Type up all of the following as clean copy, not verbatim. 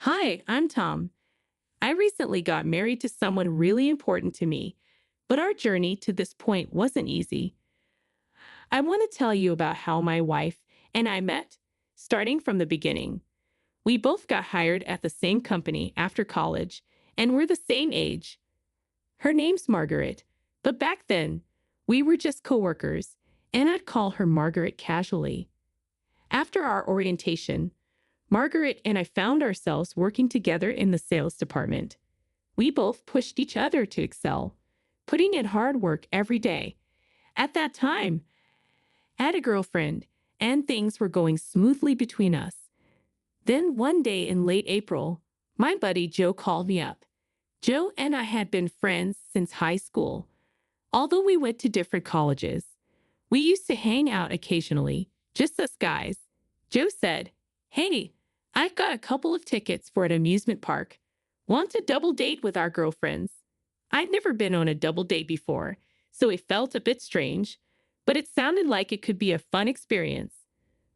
Hi, I'm Tom. I recently got married to someone really important to me, but our journey to this point wasn't easy. I want to tell you about how my wife and I met, starting from the beginning. We both got hired at the same company after college, and we're the same age. Her name's Margaret, but back then, we were just coworkers, and I'd call her Margaret casually. After our orientation, Margaret and I found ourselves working together in the sales department. We both pushed each other to excel, putting in hard work every day. At that time, I had a girlfriend, and things were going smoothly between us. Then one day in late April, my buddy Joe called me up. Joe and I had been friends since high school. Although we went to different colleges, we used to hang out occasionally, just us guys. Joe said, "Hey, I've got a couple of tickets for an amusement park. Want to double date with our girlfriends?" I'd never been on a double date before, so it felt a bit strange, but it sounded like it could be a fun experience.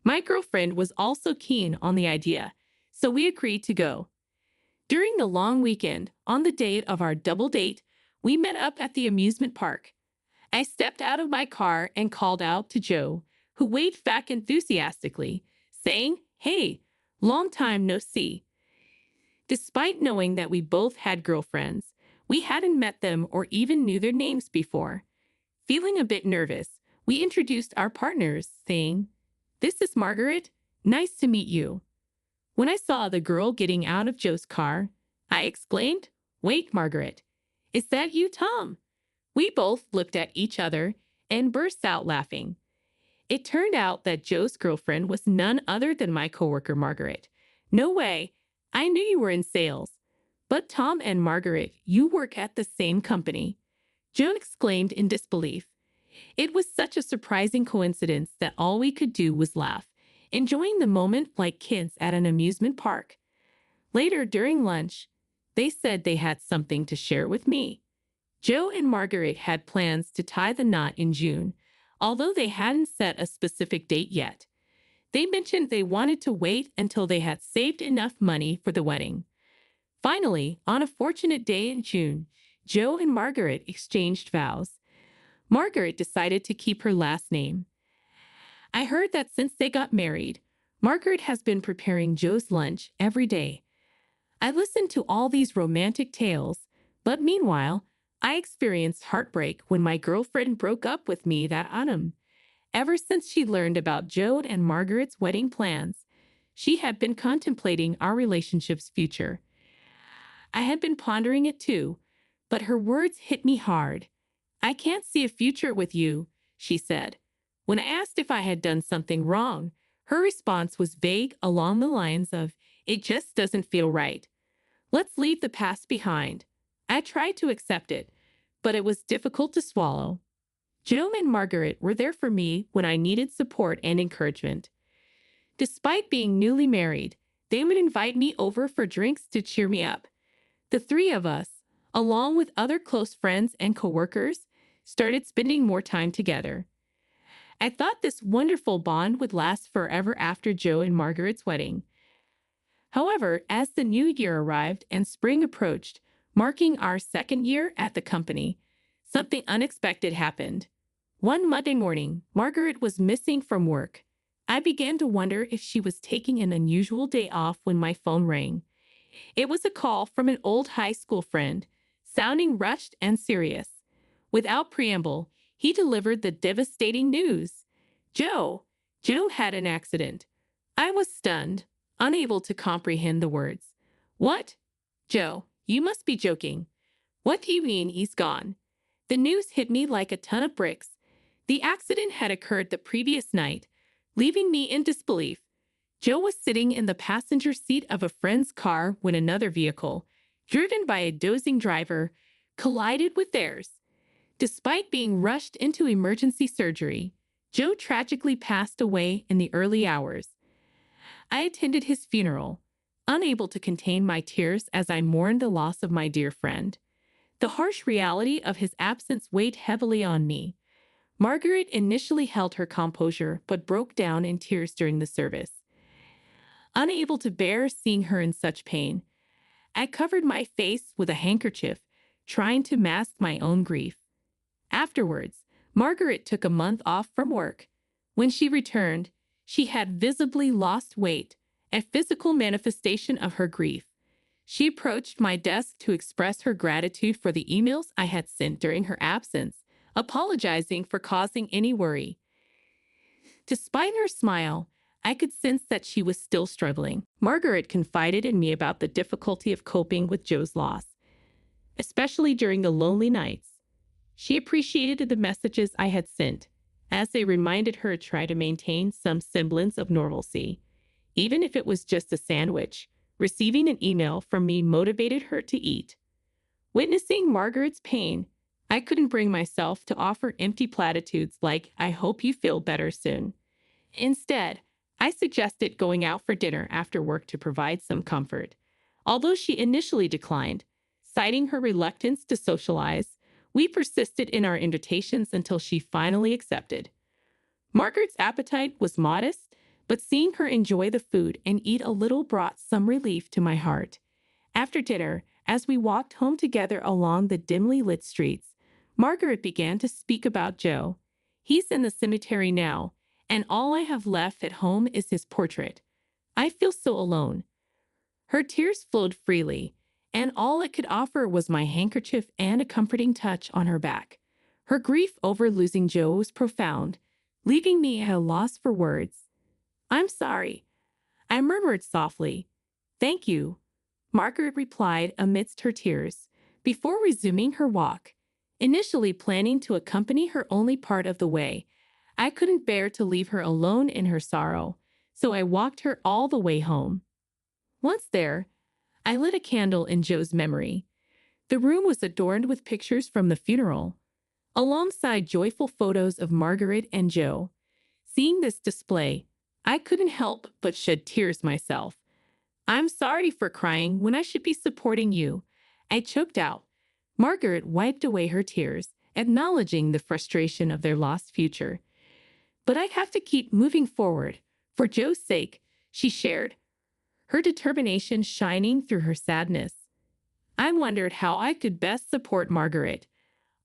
My girlfriend was also keen on the idea, so we agreed to go. During the long weekend, on the date of our double date, we met up at the amusement park. I stepped out of my car and called out to Joe, who waved back enthusiastically, saying, "Hey, long time no see." Despite knowing that we both had girlfriends, we hadn't met them or even knew their names before. Feeling a bit nervous, we introduced our partners, saying, "This is Margaret. Nice to meet you." When I saw the girl getting out of Joe's car, I exclaimed, "Wait, Margaret, is that you, Tom?" We both looked at each other and burst out laughing. It turned out that Joe's girlfriend was none other than my coworker, Margaret. "No way. I knew you were in sales. But Tom and Margaret, you work at the same company." Joe exclaimed in disbelief. It was such a surprising coincidence that all we could do was laugh, enjoying the moment like kids at an amusement park. Later, during lunch, they said they had something to share with me. Joe and Margaret had plans to tie the knot in June, although they hadn't set a specific date yet. They mentioned they wanted to wait until they had saved enough money for the wedding. Finally, on a fortunate day in June, Joe and Margaret exchanged vows. Margaret decided to keep her last name. I heard that since they got married, Margaret has been preparing Joe's lunch every day. I listened to all these romantic tales, but meanwhile, I experienced heartbreak when my girlfriend broke up with me that autumn. Ever since she learned about Joe and Margaret's wedding plans, she had been contemplating our relationship's future. I had been pondering it too, but her words hit me hard. "I can't see a future with you," she said. When I asked if I had done something wrong, her response was vague along the lines of, "It just doesn't feel right. Let's leave the past behind." I tried to accept it, but it was difficult to swallow. Joe and Margaret were there for me when I needed support and encouragement. Despite being newly married, they would invite me over for drinks to cheer me up. The three of us, along with other close friends and coworkers, started spending more time together. I thought this wonderful bond would last forever after Joe and Margaret's wedding. However, as the new year arrived and spring approached, marking our second year at the company, something unexpected happened. One Monday morning, Margaret was missing from work. I began to wonder if she was taking an unusual day off when my phone rang. It was a call from an old high school friend, sounding rushed and serious. Without preamble, he delivered the devastating news. Joe had an accident. I was stunned, unable to comprehend the words. "What? Joe, you must be joking. What do you mean he's gone?" The news hit me like a ton of bricks. The accident had occurred the previous night, leaving me in disbelief. Joe was sitting in the passenger seat of a friend's car when another vehicle, driven by a dozing driver, collided with theirs. Despite being rushed into emergency surgery, Joe tragically passed away in the early hours. I attended his funeral, unable to contain my tears as I mourned the loss of my dear friend. The harsh reality of his absence weighed heavily on me. Margaret initially held her composure but broke down in tears during the service. Unable to bear seeing her in such pain, I covered my face with a handkerchief, trying to mask my own grief. Afterwards, Margaret took a month off from work. When she returned, she had visibly lost weight, a physical manifestation of her grief. She approached my desk to express her gratitude for the emails I had sent during her absence, apologizing for causing any worry. Despite her smile, I could sense that she was still struggling. Margaret confided in me about the difficulty of coping with Joe's loss, especially during the lonely nights. She appreciated the messages I had sent, as they reminded her to try to maintain some semblance of normalcy. Even if it was just a sandwich, receiving an email from me motivated her to eat. Witnessing Margaret's pain, I couldn't bring myself to offer empty platitudes like, "I hope you feel better soon." Instead, I suggested going out for dinner after work to provide some comfort. Although she initially declined, citing her reluctance to socialize, we persisted in our invitations until she finally accepted. Margaret's appetite was modest, but seeing her enjoy the food and eat a little brought some relief to my heart. After dinner, as we walked home together along the dimly lit streets, Margaret began to speak about Joe. "He's in the cemetery now, and all I have left at home is his portrait. I feel so alone." Her tears flowed freely, and all I could offer was my handkerchief and a comforting touch on her back. Her grief over losing Joe was profound, leaving me at a loss for words. "I'm sorry," I murmured softly. "Thank you," Margaret replied amidst her tears, before resuming her walk. Initially planning to accompany her only part of the way, I couldn't bear to leave her alone in her sorrow, so I walked her all the way home. Once there, I lit a candle in Joe's memory. The room was adorned with pictures from the funeral, alongside joyful photos of Margaret and Joe. Seeing this display, I couldn't help but shed tears myself. "I'm sorry for crying when I should be supporting you," I choked out. Margaret wiped away her tears, acknowledging the frustration of their lost future. "But I have to keep moving forward, for Joe's sake," she shared, her determination shining through her sadness. I wondered how I could best support Margaret.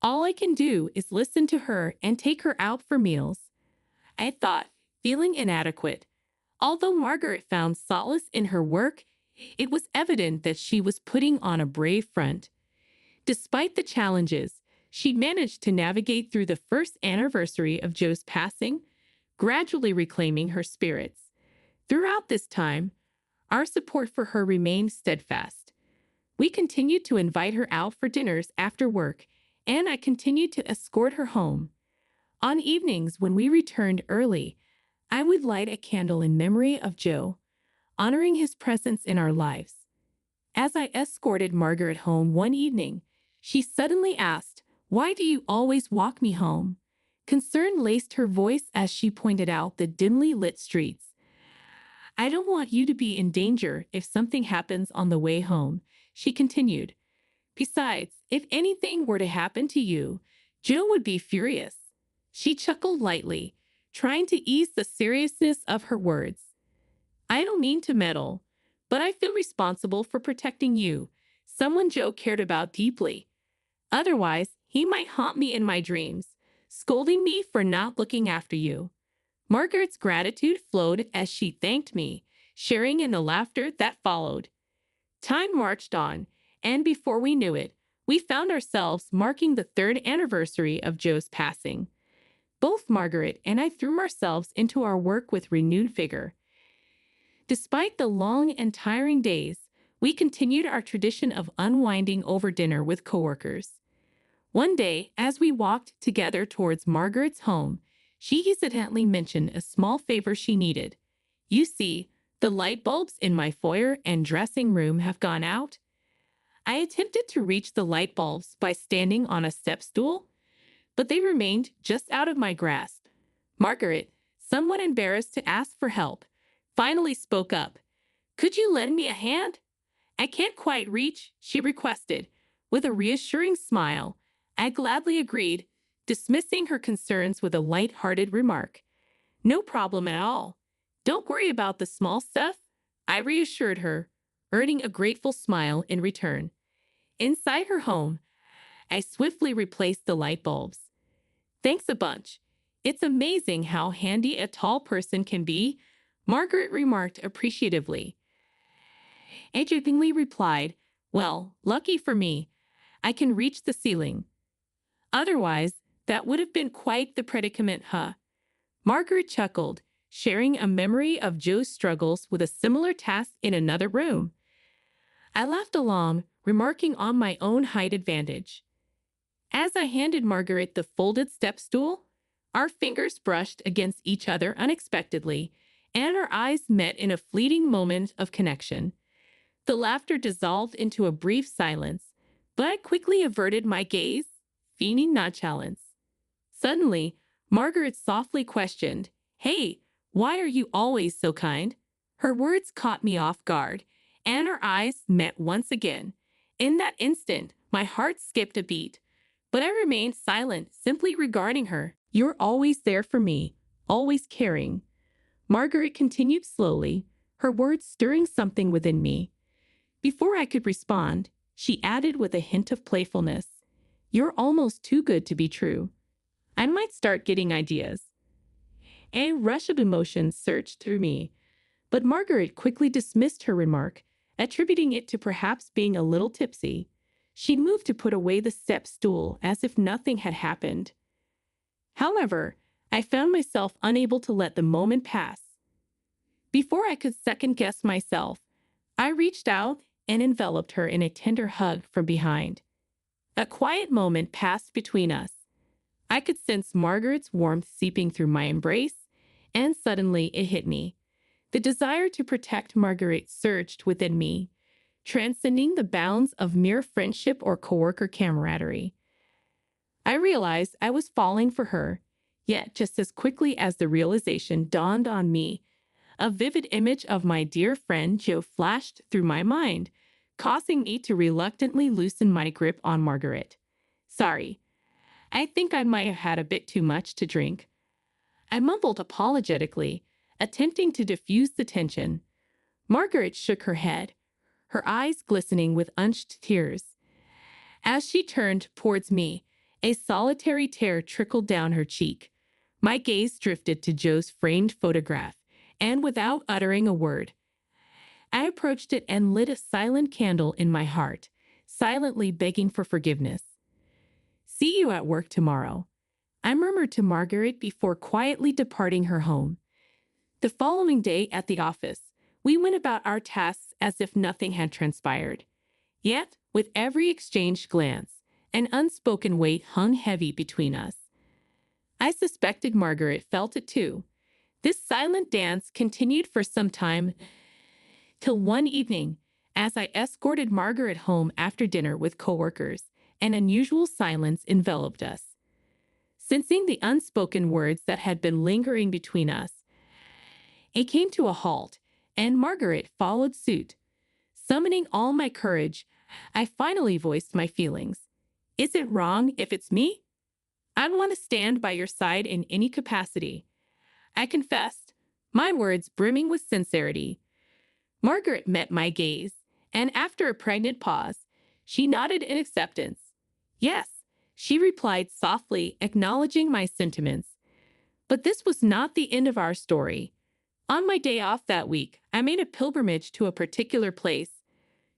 All I can do is listen to her and take her out for meals, I thought, feeling inadequate. Although Margaret found solace in her work, it was evident that she was putting on a brave front. Despite the challenges, she managed to navigate through the first anniversary of Joe's passing, gradually reclaiming her spirits. Throughout this time, our support for her remained steadfast. We continued to invite her out for dinners after work, and I continued to escort her home. On evenings when we returned early, I would light a candle in memory of Joe, honoring his presence in our lives. As I escorted Margaret home one evening, she suddenly asked, "Why do you always walk me home?" Concern laced her voice as she pointed out the dimly lit streets. "I don't want you to be in danger if something happens on the way home," she continued. "Besides, if anything were to happen to you, Joe would be furious." She chuckled lightly, trying to ease the seriousness of her words. "I don't mean to meddle, but I feel responsible for protecting you, someone Joe cared about deeply. Otherwise, he might haunt me in my dreams, scolding me for not looking after you." Margaret's gratitude flowed as she thanked me, sharing in the laughter that followed. Time marched on, and before we knew it, we found ourselves marking the third anniversary of Joe's passing. Both Margaret and I threw ourselves into our work with renewed vigor. Despite the long and tiring days, we continued our tradition of unwinding over dinner with coworkers. One day, as we walked together towards Margaret's home, she hesitantly mentioned a small favor she needed. "You see, the light bulbs in my foyer and dressing room have gone out." I attempted to reach the light bulbs by standing on a step stool, but they remained just out of my grasp. Margaret, somewhat embarrassed to ask for help, finally spoke up. "Could you lend me a hand?" "I can't quite reach," she requested. With a reassuring smile, I gladly agreed, dismissing her concerns with a light-hearted remark. "No problem at all. Don't worry about the small stuff. I reassured her, earning a grateful smile in return. Inside her home, I swiftly replaced the light bulbs. Thanks a bunch. It's amazing how handy a tall person can be, Margaret remarked appreciatively. I jokingly replied, well, lucky for me, I can reach the ceiling. Otherwise, that would have been quite the predicament, huh? Margaret chuckled, sharing a memory of Joe's struggles with a similar task in another room. I laughed along, remarking on my own height advantage. As I handed Margaret the folded step stool, our fingers brushed against each other unexpectedly, and our eyes met in a fleeting moment of connection. The laughter dissolved into a brief silence, but I quickly averted my gaze, feigning nonchalance. Suddenly, Margaret softly questioned, "Hey, why are you always so kind?" Her words caught me off guard, and our eyes met once again. In that instant, my heart skipped a beat, but I remained silent, simply regarding her. "You're always there for me, always caring." Margaret continued slowly, her words stirring something within me. Before I could respond, she added with a hint of playfulness, "You're almost too good to be true. I might start getting ideas." A rush of emotion surged through me, but Margaret quickly dismissed her remark, attributing it to perhaps being a little tipsy. She moved to put away the step stool as if nothing had happened. However, I found myself unable to let the moment pass. Before I could second-guess myself, I reached out and enveloped her in a tender hug from behind. A quiet moment passed between us. I could sense Margaret's warmth seeping through my embrace, and suddenly it hit me. The desire to protect Margaret surged within me, transcending the bounds of mere friendship or coworker camaraderie. I realized I was falling for her, yet just as quickly as the realization dawned on me, a vivid image of my dear friend Joe flashed through my mind, causing me to reluctantly loosen my grip on Margaret. "Sorry, I think I might have had a bit too much to drink," I mumbled apologetically, attempting to diffuse the tension. Margaret shook her head, her eyes glistening with unshed tears. As she turned towards me, a solitary tear trickled down her cheek. My gaze drifted to Joe's framed photograph, and without uttering a word, I approached it and lit a silent candle in my heart, silently begging for forgiveness. "See you at work tomorrow," I murmured to Margaret before quietly departing her home. The following day at the office, we went about our tasks as if nothing had transpired. Yet, with every exchanged glance, an unspoken weight hung heavy between us. I suspected Margaret felt it too. This silent dance continued for some time, till one evening, as I escorted Margaret home after dinner with coworkers, an unusual silence enveloped us. Sensing the unspoken words that had been lingering between us, it came to a halt, and Margaret followed suit. Summoning all my courage, I finally voiced my feelings. "Is it wrong if it's me? I'd want to stand by your side in any capacity," I confessed, my words brimming with sincerity. Margaret met my gaze, and after a pregnant pause, she nodded in acceptance. "Yes," she replied softly, acknowledging my sentiments. But this was not the end of our story. On my day off that week, I made a pilgrimage to a particular place,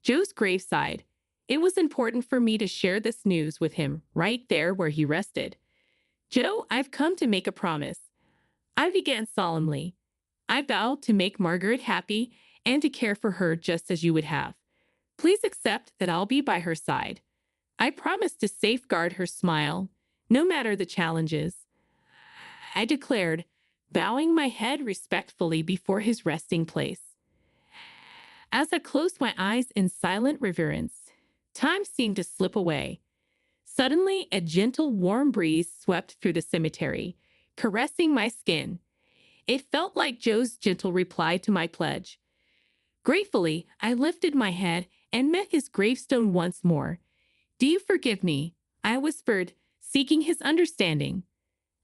Joe's graveside. It was important for me to share this news with him right there where he rested. "Joe, I've come to make a promise," I began solemnly. "I vow to make Margaret happy and to care for her just as you would have. Please accept that I'll be by her side. I promise to safeguard her smile, no matter the challenges," I declared, bowing my head respectfully before his resting place. As I closed my eyes in silent reverence, time seemed to slip away. Suddenly, a gentle, warm breeze swept through the cemetery, caressing my skin. It felt like Joe's gentle reply to my pledge. Gratefully, I lifted my head and met his gravestone once more. "Do you forgive me?" I whispered, seeking his understanding.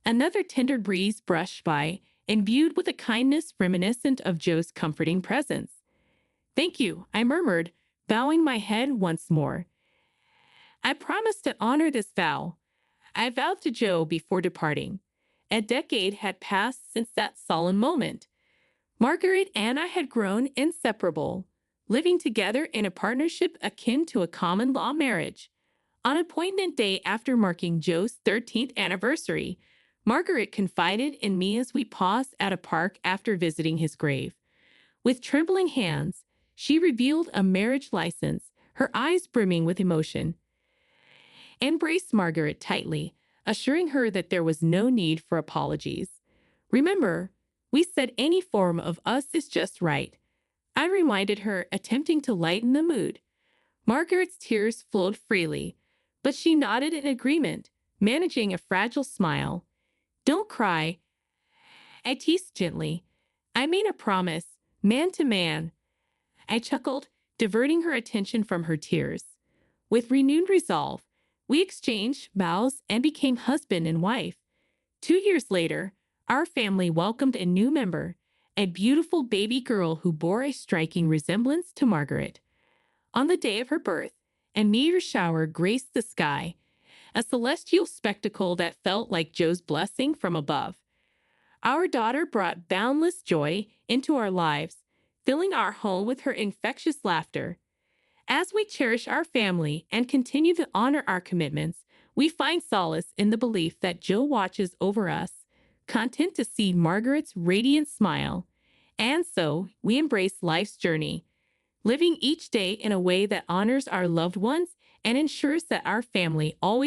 Another tender breeze brushed by, imbued with a kindness reminiscent of Joe's comforting presence. Thank you, I murmured, bowing my head once more. I promised to honor this vow. I vowed to Joe before departing. A decade had passed since that solemn moment. Margaret and I had grown inseparable, living together in a partnership akin to a common law marriage. On appointment day after marking Joe's 13th anniversary, Margaret confided in me as we paused at a park after visiting his grave. With trembling hands, she revealed a marriage license, her eyes brimming with emotion. Embraced Margaret tightly, assuring her that there was no need for apologies. Remember, we said any form of us is just right. I reminded her, attempting to lighten the mood. Margaret's tears flowed freely, but she nodded in agreement, managing a fragile smile. Don't cry, I teased gently. I made a promise, man to man. I chuckled, diverting her attention from her tears. With renewed resolve, we exchanged vows and became husband and wife. 2 years later, our family welcomed a new member, a beautiful baby girl who bore a striking resemblance to Margaret. On the day of her birth, a meteor shower graced the sky, a celestial spectacle that felt like Joe's blessing from above. Our daughter brought boundless joy into our lives, filling our home with her infectious laughter. As we cherish our family and continue to honor our commitments, we find solace in the belief that Joe watches over us, content to see Margaret's radiant smile. And so, we embrace life's journey, living each day in a way that honors our loved ones and ensures that our family always